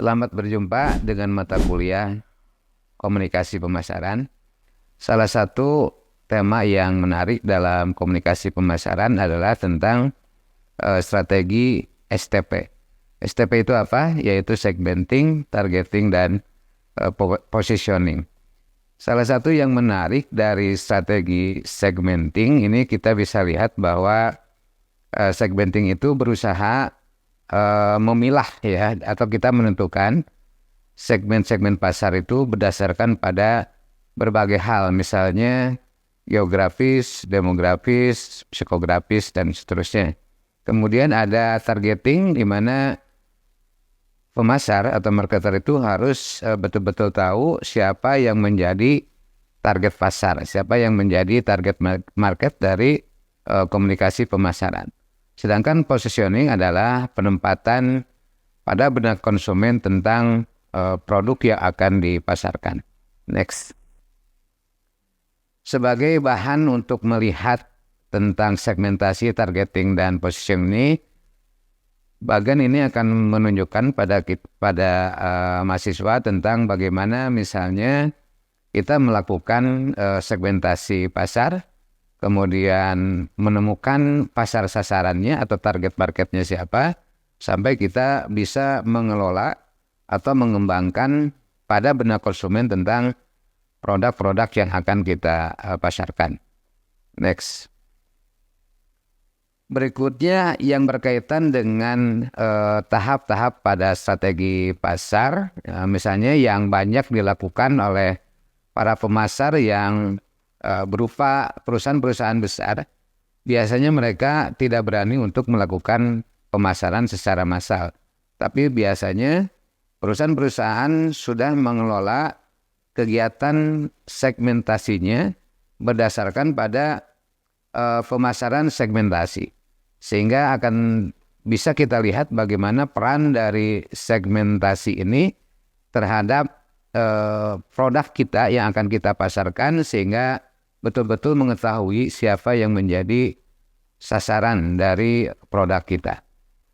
Selamat berjumpa dengan mata kuliah komunikasi pemasaran. Salah satu tema yang menarik dalam komunikasi pemasaran adalah tentang strategi STP. STP itu apa? Yaitu segmenting, targeting, dan positioning. Salah satu yang menarik dari strategi segmenting ini kita bisa lihat bahwa segmenting itu berusaha memilah ya, atau kita menentukan segmen-segmen pasar itu berdasarkan pada berbagai hal, misalnya geografis, demografis, psikografis, dan seterusnya. Kemudian ada targeting, di mana pemasar atau marketer itu harus betul-betul tahu siapa yang menjadi target pasar, siapa yang menjadi target market dari komunikasi pemasaran. Sedangkan positioning adalah penempatan pada benak konsumen tentang produk yang akan dipasarkan. Next. Sebagai bahan untuk melihat tentang segmentasi, targeting, dan positioning, bagian ini akan menunjukkan pada mahasiswa tentang bagaimana misalnya kita melakukan segmentasi pasar, kemudian menemukan pasar sasarannya atau target marketnya siapa, sampai kita bisa mengelola atau mengembangkan pada benak konsumen tentang produk-produk yang akan kita pasarkan. Next. Berikutnya yang berkaitan dengan tahap-tahap pada strategi pasar, misalnya yang banyak dilakukan oleh para pemasar yang berupa perusahaan-perusahaan besar. Biasanya mereka tidak berani untuk melakukan pemasaran secara massal, tapi biasanya perusahaan-perusahaan sudah mengelola kegiatan segmentasinya berdasarkan pada pemasaran segmentasi, sehingga akan bisa kita lihat bagaimana peran dari segmentasi ini terhadap produk kita yang akan kita pasarkan, sehingga betul-betul mengetahui siapa yang menjadi sasaran dari produk kita.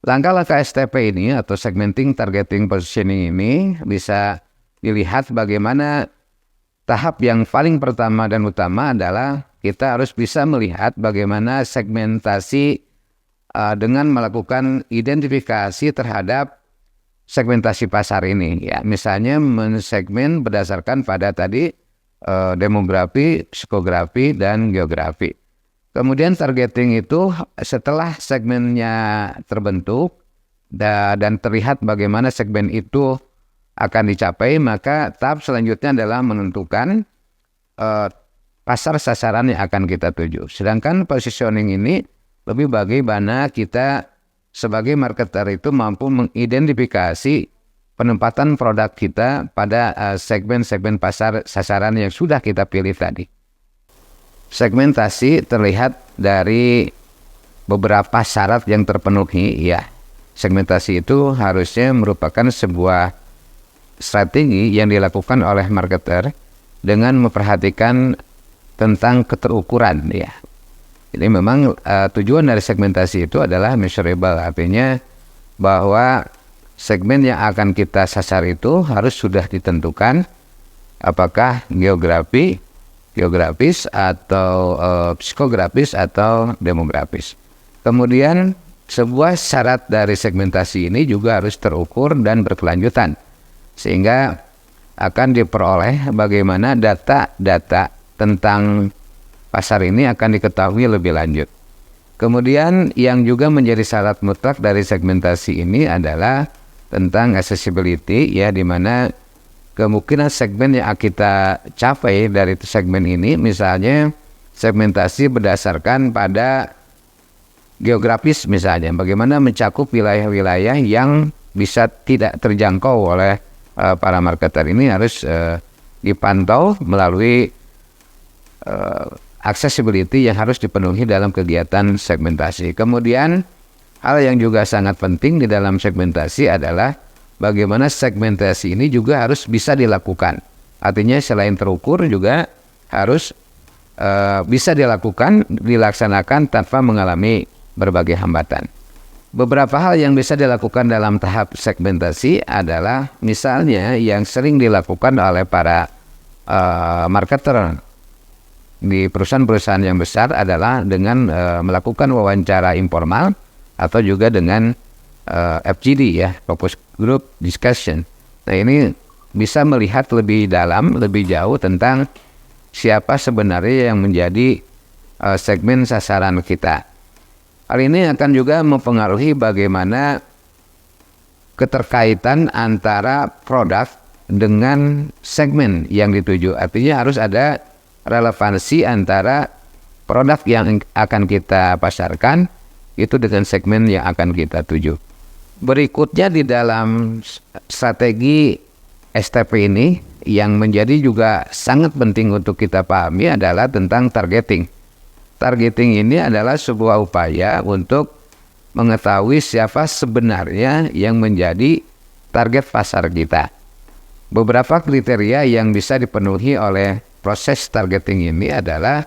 Langkah-langkah STP ini atau segmenting, targeting, positioning ini bisa dilihat bagaimana tahap yang paling pertama dan utama adalah kita harus bisa melihat bagaimana segmentasi dengan melakukan identifikasi terhadap segmentasi pasar ini. Ya, misalnya mensegmen berdasarkan pada tadi demografi, psikografi, dan geografi. Kemudian targeting itu setelah segmennya terbentuk dan terlihat bagaimana segmen itu akan dicapai, maka tahap selanjutnya adalah menentukan pasar sasaran yang akan kita tuju. Sedangkan positioning ini lebih bagaimana kita sebagai marketer itu mampu mengidentifikasi penempatan produk kita pada segmen-segmen pasar sasaran yang sudah kita pilih tadi. Segmentasi terlihat dari beberapa syarat yang terpenuhi. Ya, segmentasi itu harusnya merupakan sebuah strategi yang dilakukan oleh marketer dengan memperhatikan tentang keterukuran. Ya, jadi memang tujuan dari segmentasi itu adalah measurable, artinya bahwa segmen yang akan kita sasar itu harus sudah ditentukan, apakah geografis atau psikografis atau demografis. Kemudian sebuah syarat dari segmentasi ini juga harus terukur dan berkelanjutan, sehingga akan diperoleh bagaimana data-data tentang pasar ini akan diketahui lebih lanjut. Kemudian yang juga menjadi syarat mutlak dari segmentasi ini adalah tentang accessibility, ya, di mana kemungkinan segmen yang kita capai dari segmen ini, misalnya segmentasi berdasarkan pada geografis misalnya, bagaimana mencakup wilayah-wilayah yang bisa tidak terjangkau oleh para marketer, ini harus dipantau melalui accessibility yang harus dipenuhi dalam kegiatan segmentasi. Kemudian hal yang juga sangat penting di dalam segmentasi adalah bagaimana segmentasi ini juga harus bisa dilakukan. Artinya selain terukur juga harus bisa dilaksanakan tanpa mengalami berbagai hambatan. Beberapa hal yang bisa dilakukan dalam tahap segmentasi adalah misalnya yang sering dilakukan oleh para marketer di perusahaan-perusahaan yang besar adalah dengan melakukan wawancara informal atau juga dengan FGD ya, focus group discussion. Nah, ini bisa melihat lebih dalam, lebih jauh tentang siapa sebenarnya yang menjadi segmen sasaran kita. Hal ini akan juga mempengaruhi bagaimana keterkaitan antara produk dengan segmen yang dituju. Artinya harus ada relevansi antara produk yang akan kita pasarkan itu dengan segmen yang akan kita tuju. Berikutnya di dalam strategi STP ini yang menjadi juga sangat penting untuk kita pahami adalah tentang targeting. Targeting ini adalah sebuah upaya untuk mengetahui siapa sebenarnya yang menjadi target pasar kita. Beberapa kriteria yang bisa dipenuhi oleh proses targeting ini adalah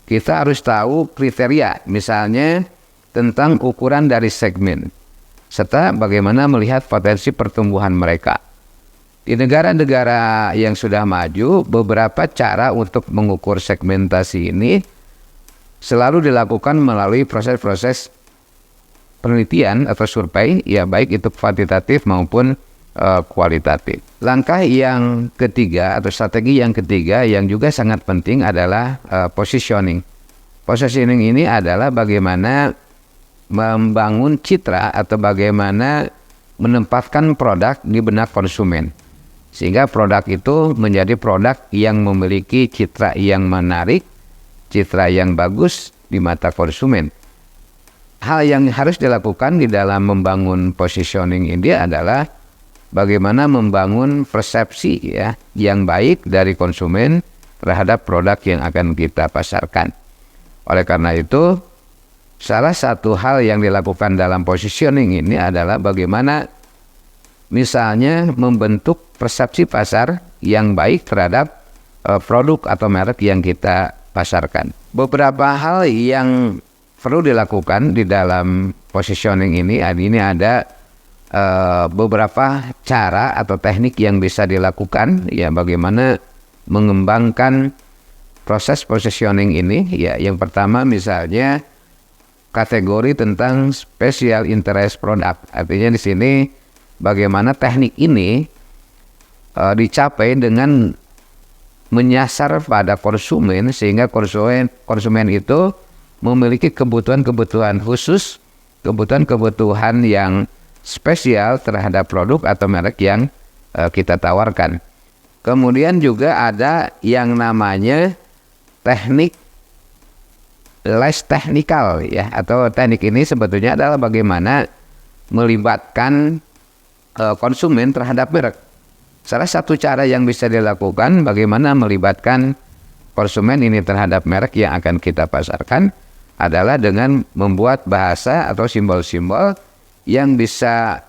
kita harus tahu kriteria, misalnya tentang ukuran dari segmen, serta bagaimana melihat potensi pertumbuhan mereka. Di negara-negara yang sudah maju, beberapa cara untuk mengukur segmentasi ini selalu dilakukan melalui proses-proses penelitian atau survei, ya baik itu kuantitatif maupun kualitatif. Langkah yang ketiga atau strategi yang ketiga yang juga sangat penting adalah positioning. Positioning ini adalah bagaimana membangun citra atau bagaimana menempatkan produk di benak konsumen. Sehingga produk itu menjadi produk yang memiliki citra yang menarik, citra yang bagus di mata konsumen. Hal yang harus dilakukan di dalam membangun positioning ini adalah bagaimana membangun persepsi ya yang baik dari konsumen terhadap produk yang akan kita pasarkan. Oleh karena itu, salah satu hal yang dilakukan dalam positioning ini adalah bagaimana misalnya membentuk persepsi pasar yang baik terhadap produk atau merek yang kita pasarkan. Beberapa hal yang perlu dilakukan di dalam positioning ini ada beberapa cara atau teknik yang bisa dilakukan ya bagaimana mengembangkan proses positioning ini ya. Yang pertama misalnya kategori tentang special interest product. Artinya di sini bagaimana teknik ini dicapai dengan menyasar pada konsumen sehingga konsumen itu memiliki kebutuhan-kebutuhan khusus, kebutuhan-kebutuhan yang spesial terhadap produk atau merek yang kita tawarkan. Kemudian juga ada yang namanya teknik less technical ya, atau teknik ini sebetulnya adalah bagaimana melibatkan konsumen terhadap merek. Salah satu cara yang bisa dilakukan bagaimana melibatkan konsumen ini terhadap merek yang akan kita pasarkan adalah dengan membuat bahasa atau simbol-simbol yang bisa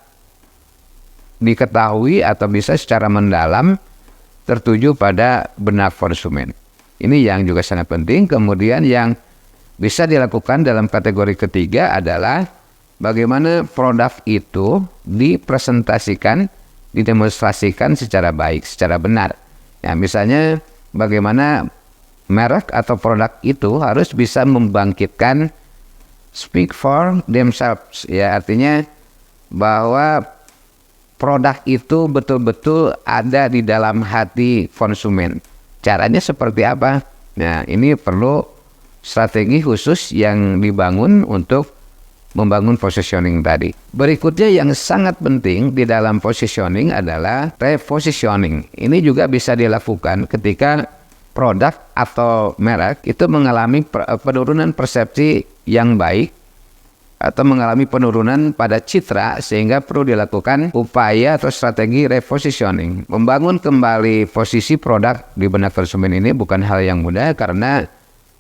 diketahui atau bisa secara mendalam tertuju pada benak konsumen. Ini yang juga sangat penting. Kemudian yang bisa dilakukan dalam kategori ketiga adalah bagaimana produk itu dipresentasikan, didemonstrasikan secara baik, secara benar. Ya, misalnya bagaimana merek atau produk itu harus bisa membangkitkan speak for themselves. Ya, artinya bahwa produk itu betul-betul ada di dalam hati konsumen. Caranya seperti apa? Nah, ini perlu strategi khusus yang dibangun untuk membangun positioning tadi. Berikutnya yang sangat penting di dalam positioning adalah repositioning. Ini juga bisa dilakukan ketika produk atau merek itu mengalami penurunan persepsi yang baik atau mengalami penurunan pada citra sehingga perlu dilakukan upaya atau strategi repositioning. Membangun kembali posisi produk di benak konsumen ini bukan hal yang mudah karena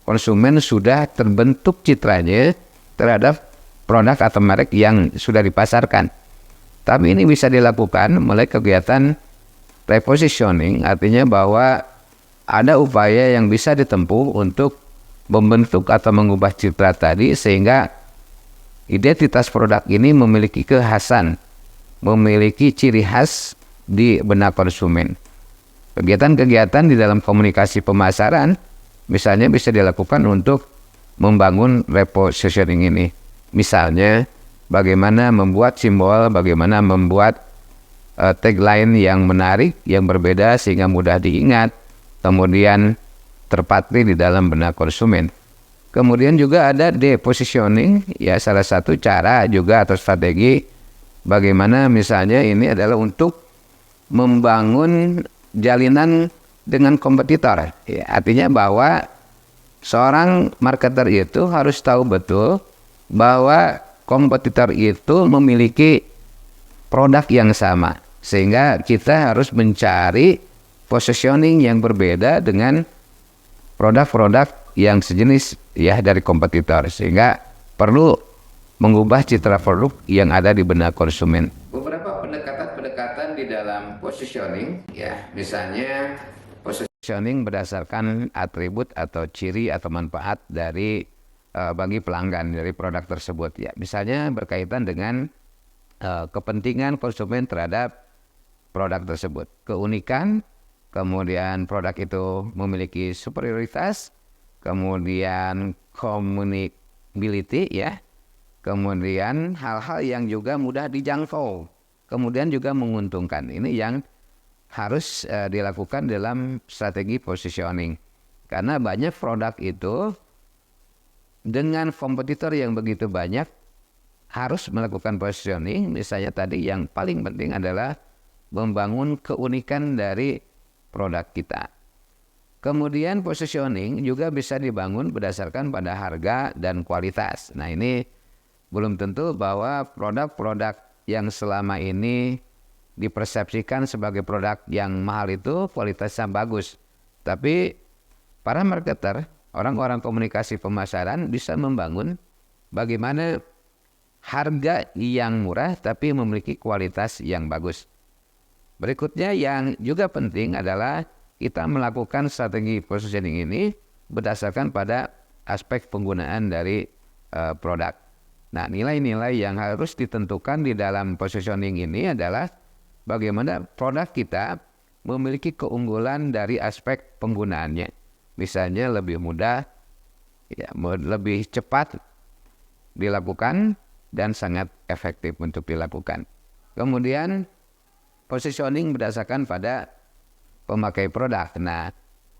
konsumen sudah terbentuk citranya terhadap produk atau merek yang sudah dipasarkan. Tapi ini bisa dilakukan melalui kegiatan repositioning, artinya bahwa ada upaya yang bisa ditempuh untuk membentuk atau mengubah citra tadi sehingga identitas produk ini memiliki kekhasan, memiliki ciri khas di benak konsumen. Kegiatan-kegiatan di dalam komunikasi pemasaran misalnya bisa dilakukan untuk membangun repositioning ini. Misalnya bagaimana membuat simbol, bagaimana membuat tagline yang menarik, yang berbeda sehingga mudah diingat, kemudian terpatri di dalam benak konsumen. Kemudian juga ada depositioning, ya salah satu cara juga atau strategi bagaimana misalnya ini adalah untuk membangun jalinan dengan kompetitor. Ya, artinya bahwa seorang marketer itu harus tahu betul bahwa kompetitor itu memiliki produk yang sama. Sehingga kita harus mencari positioning yang berbeda dengan produk-produk yang sejenis ya dari kompetitor. Sehingga perlu mengubah citra produk yang ada di benak konsumen. Beberapa pendekatan-pendekatan di dalam positioning ya, misalnya positioning berdasarkan atribut atau ciri atau manfaat dari bagi pelanggan dari produk tersebut ya. Misalnya berkaitan dengan kepentingan konsumen terhadap produk tersebut, keunikan, kemudian produk itu memiliki superioritas, kemudian communicability ya, kemudian hal-hal yang juga mudah dijangkau, kemudian juga menguntungkan. Ini yang harus dilakukan dalam strategi positioning. Karena banyak produk itu dengan kompetitor yang begitu banyak harus melakukan positioning. Misalnya tadi yang paling penting adalah membangun keunikan dari produk kita. Kemudian positioning juga bisa dibangun berdasarkan pada harga dan kualitas. Nah ini belum tentu bahwa produk-produk yang selama ini dipersepsikan sebagai produk yang mahal itu kualitasnya bagus. Tapi para marketer, orang-orang komunikasi pemasaran bisa membangun bagaimana harga yang murah tapi memiliki kualitas yang bagus. Berikutnya yang juga penting adalah kita melakukan strategi positioning ini berdasarkan pada aspek penggunaan dari produk. Nah, nilai-nilai yang harus ditentukan di dalam positioning ini adalah bagaimana produk kita memiliki keunggulan dari aspek penggunaannya. Misalnya lebih mudah, ya, lebih cepat dilakukan dan sangat efektif untuk dilakukan. Kemudian positioning berdasarkan pada pemakai produk. Nah,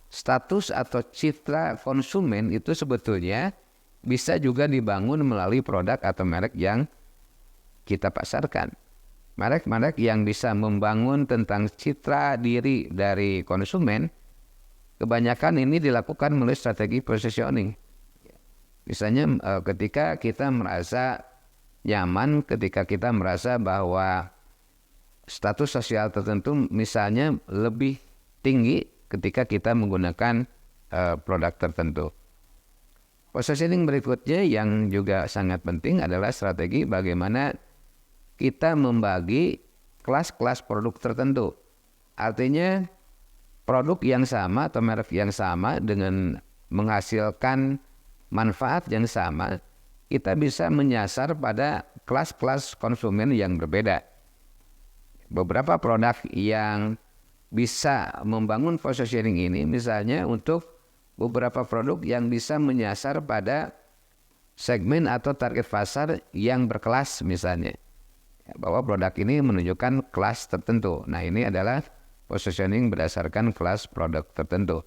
status atau citra konsumen itu sebetulnya bisa juga dibangun melalui produk atau merek yang kita pasarkan. Merek-merek yang bisa membangun tentang citra diri dari konsumen, kebanyakan ini dilakukan melalui strategi positioning. Misalnya ketika kita merasa nyaman, ketika kita merasa bahwa status sosial tertentu misalnya lebih tinggi ketika kita menggunakan produk tertentu. Positioning berikutnya yang juga sangat penting adalah strategi bagaimana kita membagi kelas-kelas produk tertentu. Artinya produk yang sama atau merek yang sama dengan menghasilkan manfaat yang sama, kita bisa menyasar pada kelas-kelas konsumen yang berbeda. Beberapa produk yang bisa membangun positioning ini misalnya untuk beberapa produk yang bisa menyasar pada segmen atau target pasar yang berkelas misalnya. Bahwa produk ini menunjukkan kelas tertentu. Nah ini adalah positioning berdasarkan kelas produk tertentu.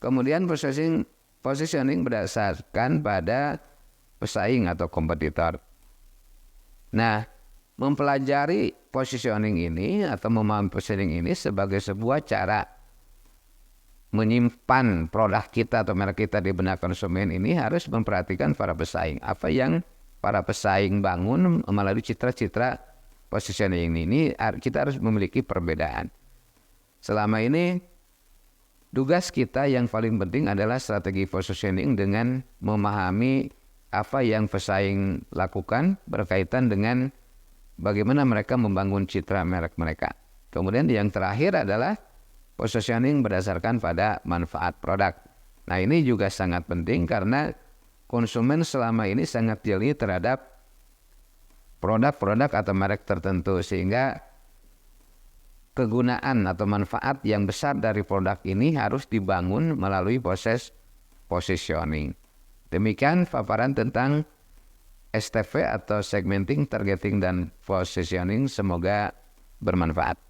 Kemudian positioning berdasarkan pada pesaing atau kompetitor. Nah, mempelajari positioning ini atau memahami positioning ini sebagai sebuah cara menyimpan produk kita atau merek kita di benak konsumen ini harus memperhatikan para pesaing. Apa yang para pesaing bangun melalui citra-citra positioning ini kita harus memiliki perbedaan. Selama ini tugas kita yang paling penting adalah strategi positioning dengan memahami apa yang pesaing lakukan berkaitan dengan bagaimana mereka membangun citra merek mereka. Kemudian yang terakhir adalah positioning berdasarkan pada manfaat produk. Nah ini juga sangat penting karena konsumen selama ini sangat jeli terhadap produk-produk atau merek tertentu, sehingga kegunaan atau manfaat yang besar dari produk ini harus dibangun melalui proses positioning. Demikian paparan tentang STP atau segmenting, targeting, dan positioning. Semoga bermanfaat.